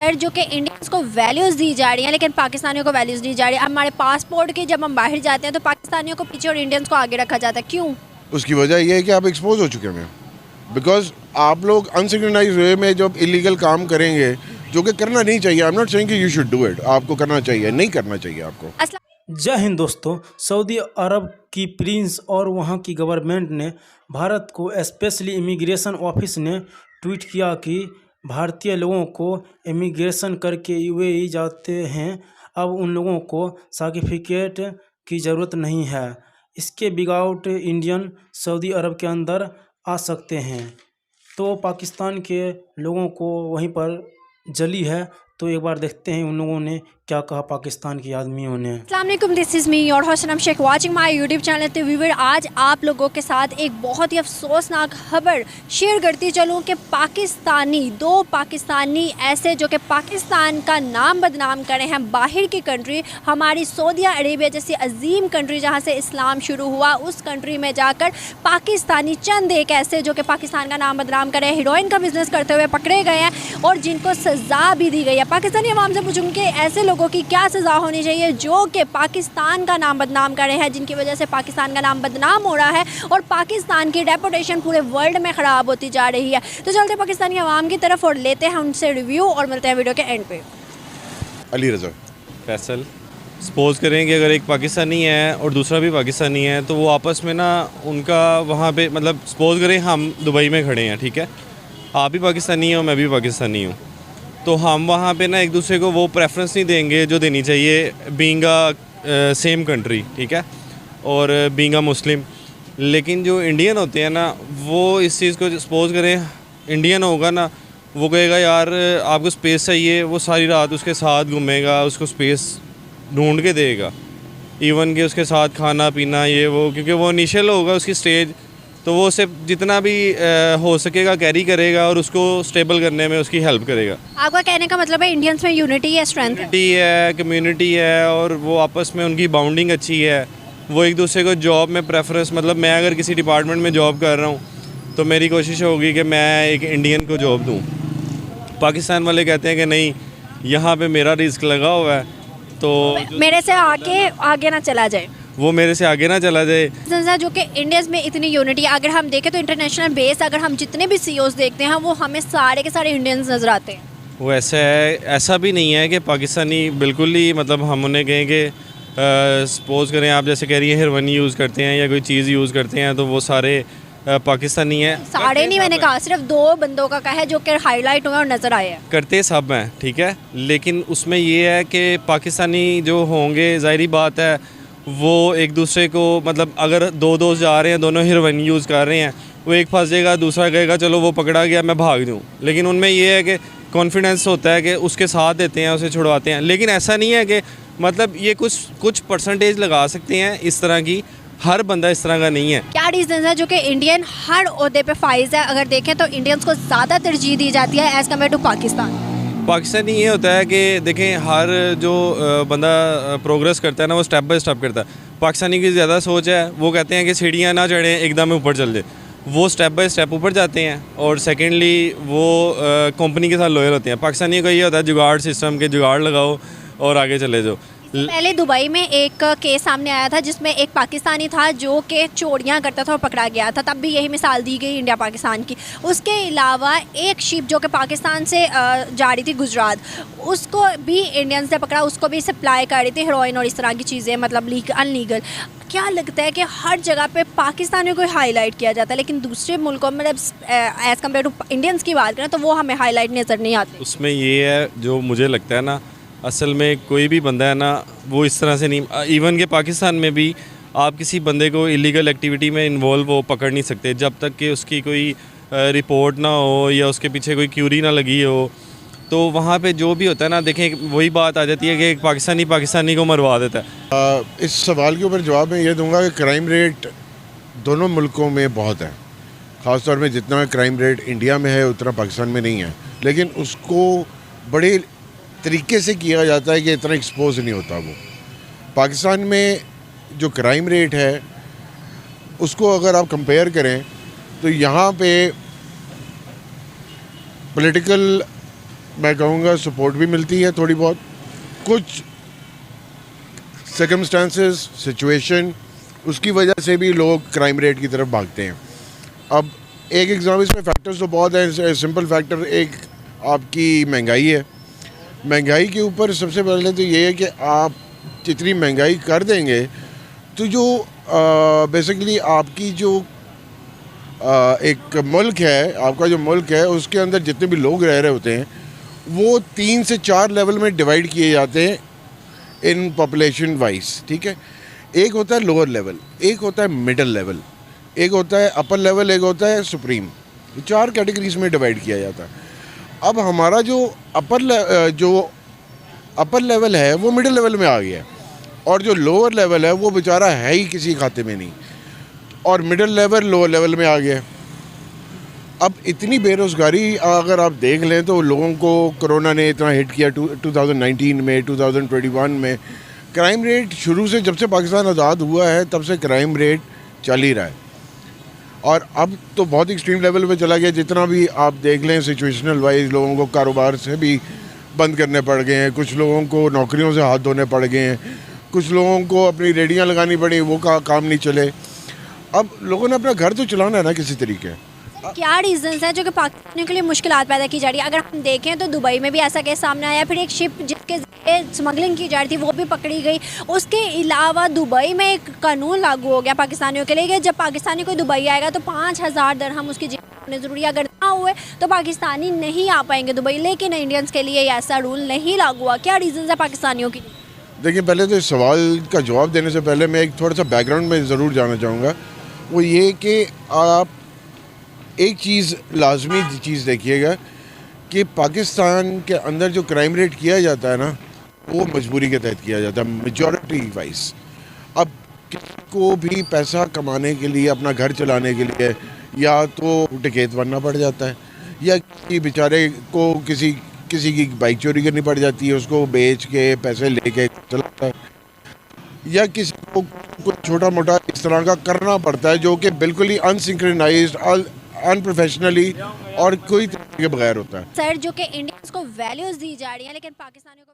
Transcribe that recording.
जो कि इंडियंस को वैल्यूज़ दी जा रही हैं लेकिन पाकिस्तानियों को वैल्यूज़ दी जा रही है। हमारे पासपोर्ट की जब हम बाहर जाते हैं तो पाकिस्तानियों को पीछे और इंडियंस को आगे रखा जाता है, क्यों? उसकी वजह यह है कि आप एक्सपोज हो चुके हैं। बिकॉज आप लोग अनसिक्योनाइज वे में जब इलीगल काम करेंगे, जो कि करना नहीं चाहिए। आई एम नॉट सेइंग कि यू शुड डू इट, आपको करना चाहिए, नहीं करना चाहिए आपको। जय हिंद दोस्तों। सऊदी अरब की प्रिंस और वहां की गवर्नमेंट ने भारत को स्पेशली इमिग्रेशन ऑफिस ने ट्वीट किया कि भारतीय लोगों को इमिग्रेशन करके यूएई जाते हैं, अब उन लोगों को सर्टिफिकेट की ज़रूरत नहीं है। इसके विदाउट इंडियन सऊदी अरब के अंदर आ सकते हैं। तो पाकिस्तान के लोगों को वहीं पर जली है। तो एक बार देखते हैं उन लोगों ने क्या कहा पाकिस्तान के आदमियों ने। अस्सलाम वालेकुम, this is me your host Sanam Shaikh watching my YouTube channel. तो व्यूअर, आज आप लोगों के साथ एक बहुत ही अफसोसनाक खबर शेयर करती चलूँ कि दो पाकिस्तानी ऐसे जो कि पाकिस्तान का नाम बदनाम करे हैं बाहर की कंट्री, हमारी सऊदी अरेबिया जैसी अजीम कंट्री जहाँ से इस्लाम शुरू हुआ, उस कंट्री में जाकर पाकिस्तानी चंद एक ऐसे जो कि पाकिस्तान का नाम बदनाम करे, हीरोइन का बिजनेस करते हुए पकड़े गए हैं और जिनको सज़ा भी दी गई है। पाकिस्तानी अवाम से पूछूंगी कि ऐसे लोगों की क्या सज़ा होनी चाहिए जो कि पाकिस्तान का नाम बदनाम कर रहे हैं, जिनकी वजह से पाकिस्तान का नाम बदनाम हो रहा है और पाकिस्तान की रेपुटेशन पूरे वर्ल्ड में ख़राब होती जा रही है। तो चलते पाकिस्तानी अवाम की तरफ और लेते हैं उनसे रिव्यू और मिलते हैं वीडियो के एंड पे। अली रजा फैसल, सपोज करें कि अगर एक पाकिस्तानी है और दूसरा भी पाकिस्तानी है तो वो आपस में ना उनका वहाँ पे मतलब सपोज करें हम दुबई में खड़े हैं, ठीक है, आप भी पाकिस्तानी हो, मैं भी पाकिस्तानी हूँ, तो हम वहाँ पे ना एक दूसरे को वो प्रेफरेंस नहीं देंगे जो देनी चाहिए बीइंग अ सेम कंट्री, ठीक है, और बीइंग अ मुस्लिम। लेकिन जो इंडियन होते हैं ना, वो इस चीज़ को सपोज करें इंडियन होगा ना, वो कहेगा यार आपको स्पेस चाहिए, वो सारी रात उसके साथ घूमेगा, उसको स्पेस ढूंढ के देगा, इवन कि उसके साथ खाना पीना ये वो, क्योंकि वो इनिशियल होगा उसकी स्टेज, तो वो उसे जितना भी हो सकेगा कैरी करेगा और उसको स्टेबल करने में उसकी हेल्प करेगा। आपका कहने का मतलब है इंडियंस में यूनिटी है, स्ट्रेंथ है, कम्युनिटी है और वो आपस में उनकी बाउंडिंग अच्छी है। वो एक दूसरे को जॉब में प्रेफरेंस, मतलब मैं अगर किसी डिपार्टमेंट में जॉब कर रहा हूँ तो मेरी कोशिश होगी कि मैं एक इंडियन को जॉब दूँ। पाकिस्तान वाले कहते हैं कि नहीं, यहाँ पे मेरा रिस्क लगा हुआ है तो मेरे से आगे ना चला जाए, वो मेरे से आगे ना चला जाए। जो कि इंडिया में इतनी यूनिटी, अगर हम देखें तो इंटरनेशनल बेस अगर हम जितने भी सीईओज देखते हैं वो हमें सारे के सारे इंडियंस नज़र आते हैं। वो ऐसा है, ऐसा भी नहीं है कि पाकिस्तानी बिल्कुल ही, मतलब हम उन्हें कहें कि सपोज़ करें आप जैसे कह रही हैं हिरवनी यूज़ करते हैं या कोई चीज़ यूज़ करते हैं तो वो सारे पाकिस्तानी हैं। सारे नहीं, मैंने कहा सिर्फ दो बंदों का है जो कि हाईलाइट हुए और नज़र आए हैं। करते सब हैं, ठीक है, लेकिन उसमें ये है कि पाकिस्तानी जो होंगे, ज़ाहिरी बात है, वो एक दूसरे को, मतलब अगर दो दोस्त जा रहे हैं, दोनों हिरवनी यूज़ कर रहे हैं, वो एक फंस जाएगा, दूसरा कहेगा चलो वो पकड़ा गया मैं भाग दूँ। लेकिन उनमें ये है कि कॉन्फिडेंस होता है कि उसके साथ देते हैं, उसे छुड़वाते हैं। लेकिन ऐसा नहीं है कि मतलब ये कुछ परसेंटेज लगा सकते हैं इस तरह की, हर बंदा इस तरह का नहीं है। क्या रीज़न है जो कि इंडियन हर ओहदे पे फाइज है? अगर देखें तो इंडियंस को ज़्यादा तरजीह दी जाती है एज़ कम्पेयर टू पाकिस्तानी ये होता है कि देखें हर जो बंदा प्रोग्रेस करता है ना, वो स्टेप बाय स्टेप करता है। पाकिस्तानी की ज़्यादा सोच है, वो कहते हैं कि सीढ़ियाँ ना चढ़ें एकदम ऊपर चल जाए, वो स्टेप बाय स्टेप ऊपर जाते हैं। और सेकेंडली वो कंपनी के साथ लॉयल होते हैं। पाकिस्तानी का ये होता है जुगाड़ सिस्टम के, जुगाड़ लगाओ और आगे चले जाओ। पहले दुबई में एक केस सामने आया था जिसमें एक पाकिस्तानी था जो कि चोरियां करता था और पकड़ा गया था, तब भी यही मिसाल दी गई इंडिया पाकिस्तान की। उसके अलावा एक शिप जो कि पाकिस्तान से जा रही थी गुजरात, उसको भी इंडियंस ने पकड़ा, उसको भी सप्लाई कर रही थी हेरोइन और इस तरह की चीज़ें, मतलब अनलीगल। क्या लगता है कि हर जगह पे पाकिस्तानियों को हाईलाइट किया जाता है लेकिन दूसरे मुल्कों में एज़ कम्पेयर टू इंडियंस की बात करें तो वो हमें हाईलाइट नज़र नहीं आते? उसमें ये है जो मुझे लगता है ना, असल में कोई भी बंदा है ना, वो इस तरह से नहीं, इवन के पाकिस्तान में भी आप किसी बंदे को इलीगल एक्टिविटी में इन्वॉल्व वो पकड़ नहीं सकते जब तक कि उसकी कोई रिपोर्ट ना हो या उसके पीछे कोई क्यूरी ना लगी हो। तो वहाँ पे जो भी होता है ना, देखें वही बात आ जाती है कि एक पाकिस्तानी को मरवा देता है। इस सवाल के ऊपर जवाब मैं ये दूंगा कि क्राइम रेट दोनों मुल्कों में बहुत है। ख़ास तौर में जितना क्राइम रेट इंडिया में है उतना पाकिस्तान में नहीं है, लेकिन उसको बड़े तरीके से किया जाता है कि इतना एक्सपोज नहीं होता। वो पाकिस्तान में जो क्राइम रेट है उसको अगर आप कंपेयर करें तो यहाँ पे पॉलिटिकल मैं कहूँगा सपोर्ट भी मिलती है थोड़ी बहुत, कुछ सर्कमस्टांसेस सिचुएशन उसकी वजह से भी लोग क्राइम रेट की तरफ भागते हैं। अब एक एग्जाम इसमें फैक्टर्स तो बहुत हैं। सिंपल फैक्टर एक आपकी महंगाई है। महंगाई के ऊपर सबसे पहले तो ये है कि आप जितनी महंगाई कर देंगे तो जो बेसिकली आपकी जो एक मुल्क है, आपका जो मुल्क है उसके अंदर जितने भी लोग रह रहे होते हैं वो 3 से 4 लेवल में डिवाइड किए जाते हैं इन पॉपुलेशन वाइज, ठीक है। एक होता है लोअर लेवल, एक होता है मिडिल लेवल, एक होता है अपर लेवल, एक होता है सुप्रीम। 4 कैटेगरीज में डिवाइड किया जाता है। अब हमारा जो अपर लेवल है वो मिडिल लेवल में आ गया और जो लोअर लेवल है वो बेचारा है ही किसी खाते में नहीं, और मिडिल लेवल लोअर लेवल में आ गया। अब इतनी बेरोज़गारी अगर आप देख लें तो लोगों को कोरोना ने इतना हिट किया 2019 में, 2021 में। क्राइम रेट शुरू से जब से पाकिस्तान आज़ाद हुआ है तब से क्राइम रेट चल ही रहा है और अब तो बहुत एक्सट्रीम लेवल पे चला गया। जितना भी आप देख लें सिचुएशनल वाइज लोगों को कारोबार से भी बंद करने पड़ गए हैं, कुछ लोगों को नौकरियों से हाथ धोने पड़ गए हैं, कुछ लोगों को अपनी रेडियाँ लगानी पड़ी, वो काम नहीं चले। अब लोगों ने अपना घर तो चलाना है ना किसी तरीके। क्या रीजंस हैं जो कि पाकिस्तानियों के लिए मुश्किलात पैदा की जा रही है? अगर हम देखें तो दुबई में भी ऐसा केस सामने आया, फिर एक शिप जिसके स्मगलिंग की जा रही थी वो भी पकड़ी गई। उसके अलावा दुबई में एक कानून लागू हो गया पाकिस्तानियों के लिए कि जब पाकिस्तानी कोई दुबई आएगा तो 5000 दिरहम उसकी जेब में होने ज़रूरी है। अगर ना हुए तो पाकिस्तानी नहीं आ पाएंगे दुबई, लेकिन इंडियंस के लिए ऐसा रूल नहीं लागू हुआ। क्या रीजंस है पाकिस्तानियों की? देखिए, पहले तो इस सवाल का जवाब देने से पहले मैं एक थोड़ा सा बैकग्राउंड में ज़रूर जानना चाहूँगा। वो ये कि आप एक चीज़ लाजमी चीज़ देखिएगा कि पाकिस्तान के अंदर जो क्राइम रेट किया जाता है ना वो मजबूरी के तहत किया जाता है, मेजॉरिटी वाइज। अब किसी को भी पैसा कमाने के लिए, अपना घर चलाने के लिए या तो डकैत बनना पड़ जाता है या किसी बेचारे को किसी की बाइक चोरी करनी पड़ जाती है, उसको बेच के पैसे लेके चलाता है, या किसी को कुछ छोटा मोटा इस तरह का करना पड़ता है जो कि बिल्कुल ही अनसिंक्रोनाइज्ड, अनप्रोफेशनली और कोई तरीके के बगैर होता है। सर, जो कि इंडियंस को वैल्यूज दी जा रही हैं लेकिन पाकिस्तानियों को